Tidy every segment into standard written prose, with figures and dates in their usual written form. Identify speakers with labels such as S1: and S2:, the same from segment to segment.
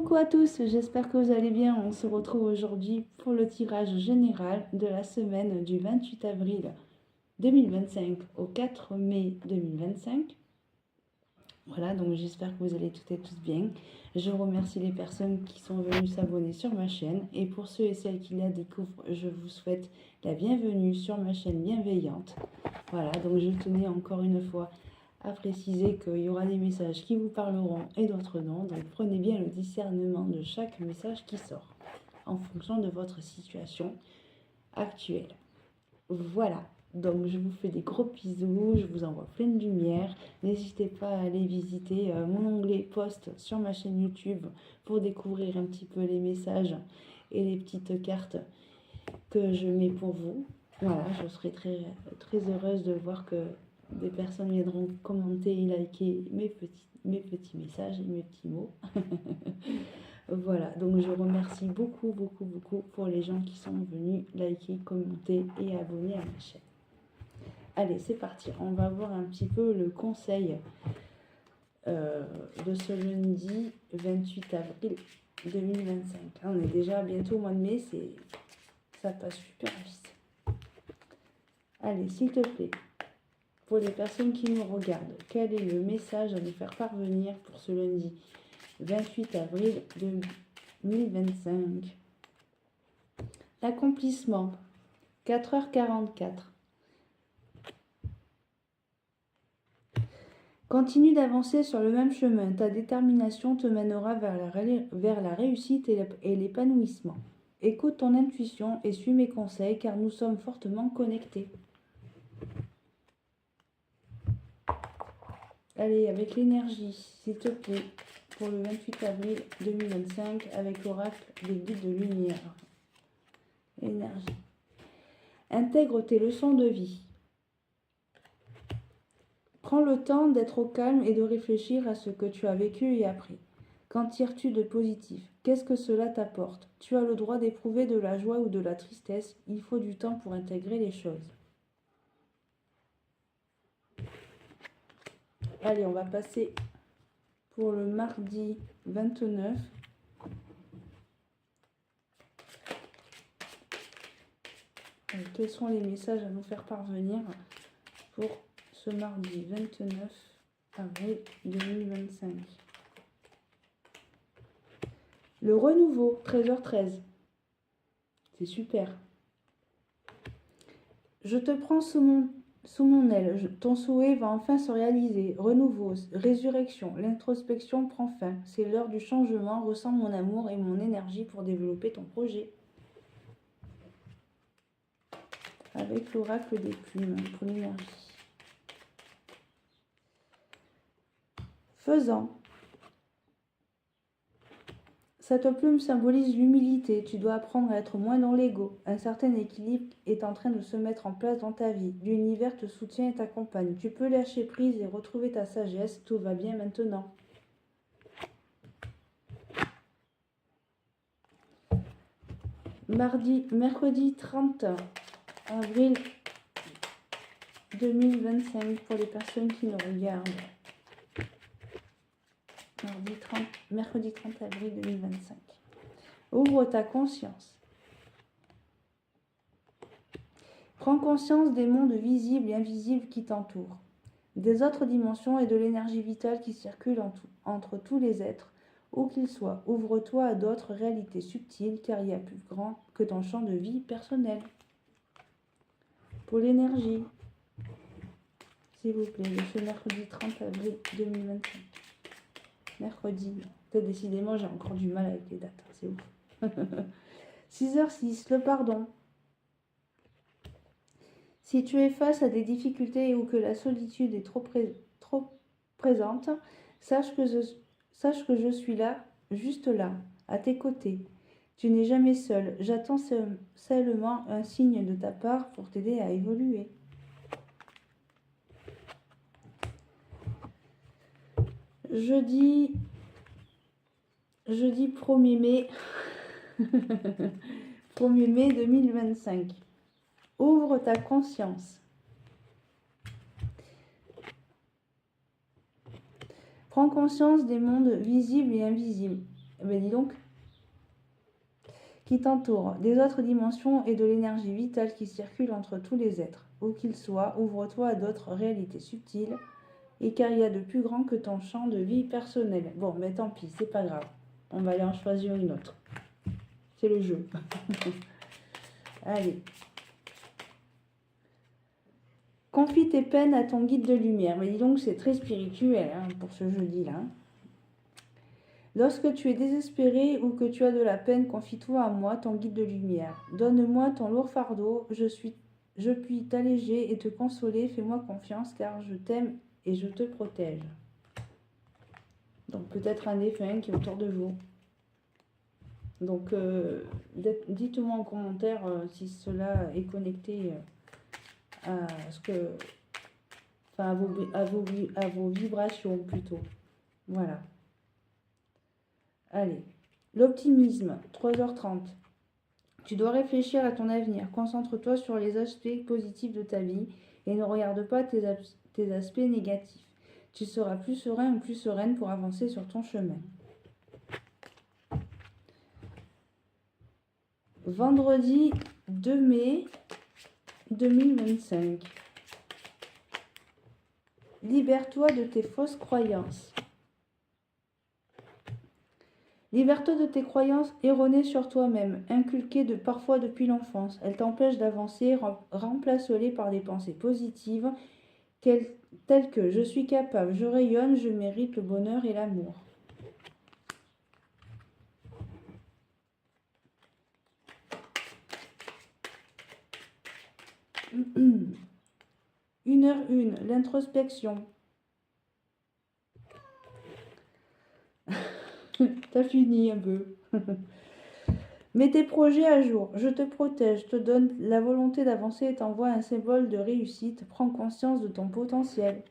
S1: Coucou à tous, j'espère que vous allez bien. On se retrouve aujourd'hui pour le tirage général de la semaine du 28 avril 2025 au 4 mai 2025. Voilà, donc j'espère que vous allez toutes et tous bien. Je remercie les personnes qui sont venues s'abonner sur ma chaîne. Et pour ceux et celles qui la découvrent, je vous souhaite la bienvenue sur ma chaîne bienveillante. Voilà, donc je tenais encore une fois à préciser qu'il y aura des messages qui vous parleront et d'autres non. Donc prenez bien le discernement de chaque message qui sort en fonction de votre situation actuelle. Voilà, donc je vous fais des gros bisous, je vous envoie plein de lumière. N'hésitez pas à aller visiter mon onglet post sur ma chaîne YouTube pour découvrir un petit peu les messages et les petites cartes que je mets pour vous. Voilà, je serai très heureuse de voir que des personnes viendront commenter et liker mes petits messages et mes petits mots. Voilà, donc je remercie beaucoup pour les gens qui sont venus liker, commenter et abonner à ma chaîne. Allez, c'est parti, on va voir un petit peu le conseil de ce lundi 28 avril 2025. On est déjà bientôt au mois de mai, ça passe super vite. Allez, s'il te plaît, pour les personnes qui nous regardent, quel est le message à nous faire parvenir pour ce lundi 28 avril 2025? L'accomplissement, 4h44. Continue d'avancer sur le même chemin. Ta détermination te mènera vers la réussite et l'épanouissement. Écoute ton intuition et suis mes conseils car nous sommes fortement connectés. Allez, avec l'énergie, s'il te plaît, pour le 28 avril 2025, avec l'oracle des guides de lumière. Énergie. Intègre tes leçons de vie. Prends le temps d'être au calme et de réfléchir à ce que tu as vécu et appris. Qu'en tires-tu de positif? Qu'est-ce que cela t'apporte? Tu as le droit d'éprouver de la joie ou de la tristesse. Il faut du temps pour intégrer les choses. Allez, on va passer pour le mardi 29. Quels sont les messages à nous faire parvenir pour ce mardi 29 avril 2025? Le renouveau, 13h13. C'est super. Je te prends sous mon aile. Ton souhait va enfin se réaliser. Renouveau, résurrection, l'introspection prend fin. C'est l'heure du changement. Ressens mon amour et mon énergie pour développer ton projet. Avec l'oracle des plumes pour l'énergie. Faisant. Cette plume symbolise l'humilité. Tu dois apprendre à être moins dans l'ego. Un certain équilibre est en train de se mettre en place dans ta vie. L'univers te soutient et t'accompagne. Tu peux lâcher prise et retrouver ta sagesse. Tout va bien maintenant. Mercredi 30 avril 2025 pour les personnes qui nous regardent. Mercredi 30 avril 2025. Ouvre ta conscience. Prends conscience des mondes visibles et invisibles qui t'entourent, des autres dimensions et de l'énergie vitale qui circule entre tous les êtres, où qu'ils soient. Ouvre-toi à d'autres réalités subtiles, car il y a plus grand que ton champ de vie personnel. Pour l'énergie, s'il vous plaît, ce mercredi 30 avril 2025. Mercredi, décidément, j'ai encore du mal avec les dates, c'est ouf. 6h06, le pardon. Si tu es face à des difficultés ou que la solitude est trop présente, sache que je suis là, juste là, à tes côtés. Tu n'es jamais seul. J'attends seulement un signe de ta part pour t'aider à évoluer. Jeudi 1er mai 1er mai 2025. Ouvre ta conscience. Prends conscience des mondes visibles et invisibles. Ben dis donc, qui t'entourent, des autres dimensions et de l'énergie vitale qui circule entre tous les êtres. Où qu'ils soient, ouvre-toi à d'autres réalités subtiles, et car il y a de plus grand que ton champ de vie personnel. Bon, mais tant pis, c'est pas grave. On va aller en choisir une autre. C'est le jeu. Allez. Confie tes peines à ton guide de lumière. Mais dis donc, c'est très spirituel hein, pour ce jeudi-là. Lorsque tu es désespéré ou que tu as de la peine, confie-toi à moi, ton guide de lumière. Donne-moi ton lourd fardeau, je puis t'alléger et te consoler. Fais-moi confiance car je t'aime et je te protège. Donc peut-être un défunt qui est autour de vous. Donc dites-moi en commentaire si cela est connecté à ce que, enfin à vos vibrations plutôt. Voilà. Allez, l'optimisme, 3h30. Tu dois réfléchir à ton avenir. Concentre-toi sur les aspects positifs de ta vie et ne regarde pas tes aspects négatifs. Tu seras plus serein ou plus sereine pour avancer sur ton chemin. Vendredi 2 mai 2025. Libère-toi de tes fausses croyances. Libère-toi de tes croyances erronées sur toi-même, inculquées parfois depuis l'enfance. Elles t'empêchent d'avancer, remplace-les par des pensées positives, telles que « je suis capable, je rayonne, je mérite le bonheur et l'amour ». Une heure une, l'introspection. T'as fini un peu. Mets tes projets à jour. Je te protège, te donne la volonté d'avancer et t'envoie un symbole de réussite. Prends conscience de ton potentiel.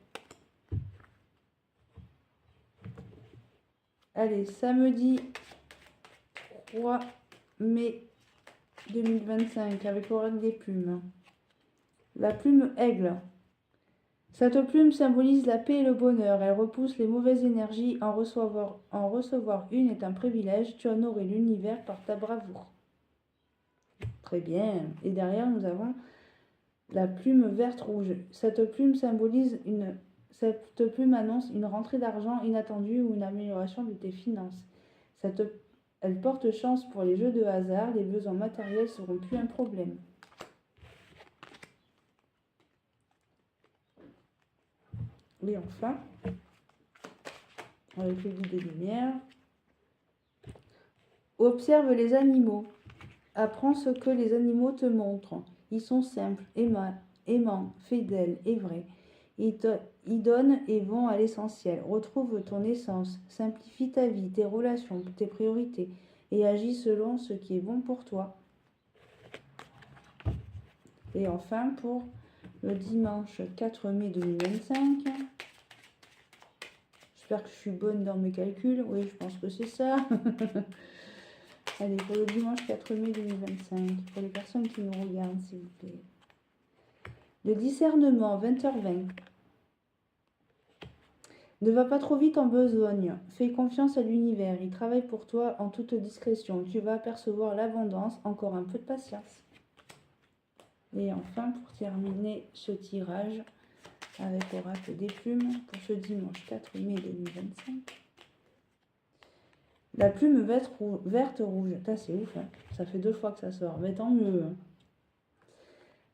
S1: Allez, samedi 3 mai 2025 avec l'oracle des plumes. La plume aigle. Cette plume symbolise la paix et le bonheur. Elle repousse les mauvaises énergies. En recevoir une est un privilège. Tu honorais l'univers par ta bravoure. Très bien. Et derrière, nous avons la plume verte rouge. Cette plume annonce une rentrée d'argent inattendue ou une amélioration de tes finances. Elle porte chance pour les jeux de hasard. Les besoins matériels seront plus un problème. Et enfin, avec le guide des lumières, observe les animaux. Apprends ce que les animaux te montrent. Ils sont simples, aimants, fidèles et vrais. Ils donnent et vont à l'essentiel. Retrouve ton essence. Simplifie ta vie, tes relations, tes priorités et agis selon ce qui est bon pour toi. Et enfin, pour le dimanche 4 mai 2025, j'espère que je suis bonne dans mes calculs. Oui, je pense que c'est ça. Allez, pour le dimanche 4 mai 2025, pour les personnes qui nous regardent, s'il vous plaît. Le discernement, 20h20. Ne va pas trop vite en besogne. Fais confiance à l'univers. Il travaille pour toi en toute discrétion. Tu vas apercevoir l'abondance. Encore un peu de patience. Et enfin, pour terminer ce tirage avec l'oracle des plumes, pour ce dimanche 4 mai 2025. La plume verte rouge. C'est ouf, hein. Ça fait 2 fois que ça sort. Mais tant mieux.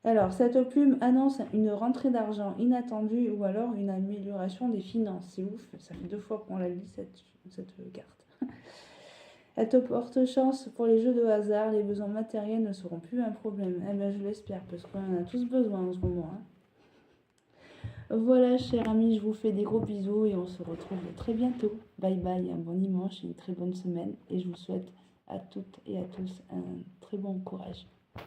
S1: Alors, cette plume annonce une rentrée d'argent inattendue ou alors une amélioration des finances. C'est ouf, ça fait 2 fois qu'on la lit, cette carte. Elle te porte chance pour les jeux de hasard. Les besoins matériels ne seront plus un problème. Eh bien, je l'espère, parce qu'on en a tous besoin en ce moment. Hein. Voilà, chers amis, je vous fais des gros bisous et on se retrouve très bientôt. Bye bye, un bon dimanche et une très bonne semaine. Et je vous souhaite à toutes et à tous un très bon courage.